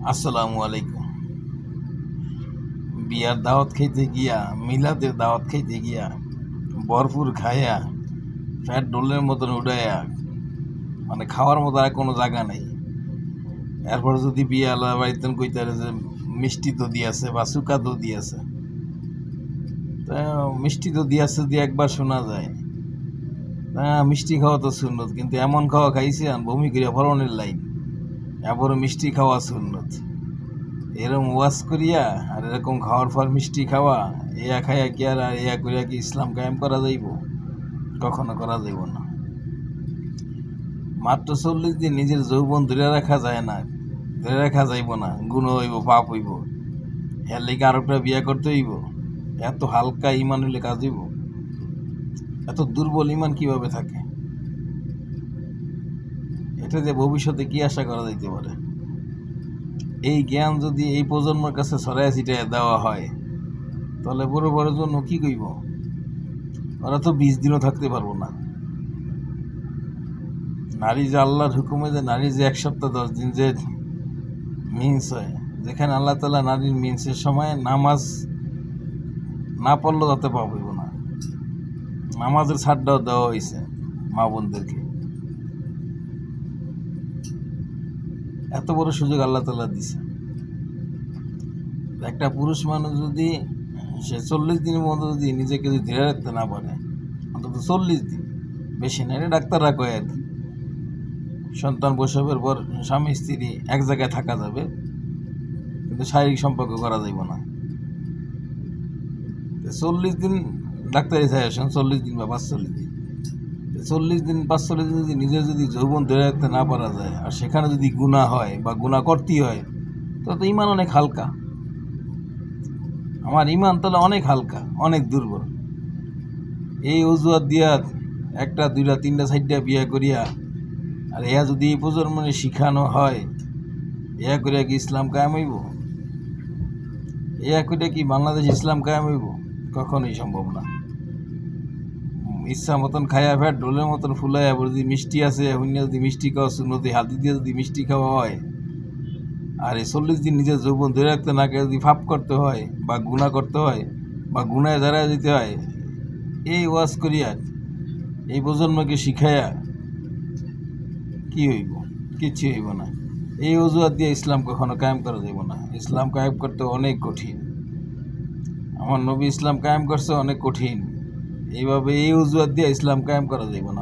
আসসালামু আলাইকুম। বিয়ার দাওয়াত খাইতে গিয়া, মিলাদের দাওয়াত খাইতে গিয়া ভরপুর খাইয়া ফ্যাট ডোলের মতন উঠাইয়া, মানে খাওয়ার মতো আর কোনো জায়গা নেই। এরপর যদি বিয়ে আলা বাড়িতেন কইতারে যে মিষ্টি তো দিয়েছে বা সুকা তো দিয়েছে, তা মিষ্টি তো দিয়েছে দিয়ে একবার শোনা যায়। মিষ্টি খাওয়া তো সুন্নত, কিন্তু এমন খাওয়া খাইছে বমি করিয়া ফলনের লাইন। এরপরে মিষ্টি খাওয়া সুন্নত, এরকম ওয়াজ করিয়া আর এরকম খাওয়ার পর মিষ্টি খাওয়া, এয়া খাইয়া কি আর এয়া করিয়া কি ইসলাম কায়েম করা যাইব? কখনো করা যাইব না। মাত্র 40 দিন নিজের যৌবন ধরে রাখা যায় না, ধরে রাখা যাইব না, গুণ হইব, পাপ হইব। এর লেগে আরেকটা বিয়া করতে হইব? এত হালকা ইমান হইলে কাজ হইব? এত দুর্বল ইমান কিভাবে থাকে? এটা যে ভবিষ্যতে কি আশা করা যাইতে পারে? এই জ্ঞান যদি এই প্রজন্মের কাছে ছড়াইয়া ছিটাইয়া দেওয়া হয়, তাহলে বড় বড় জন্য কি কইব? ওরা তো 20 দিনও থাকতে পারবো না। নারী যে আল্লাহর হুকুমে যে নারী যে 1 সপ্তাহ 10 দিন যে মিন্স হয়, যেখানে আল্লাহ তাআলা নারীর মিন্সের সময় নামাজ না পড়লেও তাতে পাপ হইব না। নামাজের ছাড়টাও দেওয়া হয়েছে মা বোনদেরকে। এত বড় সুযোগ আল্লাহ তাআলা দিছে। একটা পুরুষ মানুষ যদি সে 40 দিনের মধ্যে যদি নিজেকে যদি ধরে রাখতে না পারে, অন্তত 40 দিন, বেশি না, এটা ডাক্তাররা কয় আর কি। সন্তান প্রসবের পর স্বামী স্ত্রী এক জায়গায় থাকা যাবে, কিন্তু শারীরিক সম্পর্ক করা যাইব না। 40 দিন ডাক্তারি সাজেশন, 40 দিন বা 45 দিন। 40 দিন 45 দিন যদি নিজের যদি যৌবন ধরে রাখতে না পারা যায়, আর সেখানে যদি গুনাহ হয় বা গুনাহ করতেই হয়, তো ইমান অনেক হালকা। আমার ইমান তাহলে অনেক হালকা, অনেক দুর্বল। এই অজুহাত দিয়া 1টা 2টা 3টা 4টা বিয়া করিয়া, আর এয়া যদি এই প্রজন্মে শিখানো হয়, এয়া করিয়া কি ইসলাম কায়েম হইব? এয়া করিয়া কি বাংলাদেশ ইসলাম কায়েম হইব? কখনোই সম্ভব না। ইচ্ছা মতন খাইয়া ফেট ডোলের মতন ফুলাইয়া, যদি মিষ্টি আছে শূন্য, যদি মিষ্টি খাওয়া সুন্নতি, হাতি দিয়ে যদি মিষ্টি খাওয়া হয়, আর এই 40 দিন নিজের যৌবন ধরে রাখতে না যদি ফাপ করতে হয় বা গুনাহ করতে হয় বা গুনায় দাঁড়ায় যেতে হয়, এই ওয়াজ করিয়া এই প্রজন্মকে শিখাইয়া কি হইব? কিচ্ছু হইব না। এই অজুহাত দিয়ে ইসলাম কখনো কায়েম করা যাইব না। ইসলাম কায়েম করতে অনেক কঠিন। আমার নবী ইসলাম কায়েম করছে অনেক কঠিন। এইভাবে এই অজুহাত দিয়ে ইসলাম কায়েম করা যাইব না।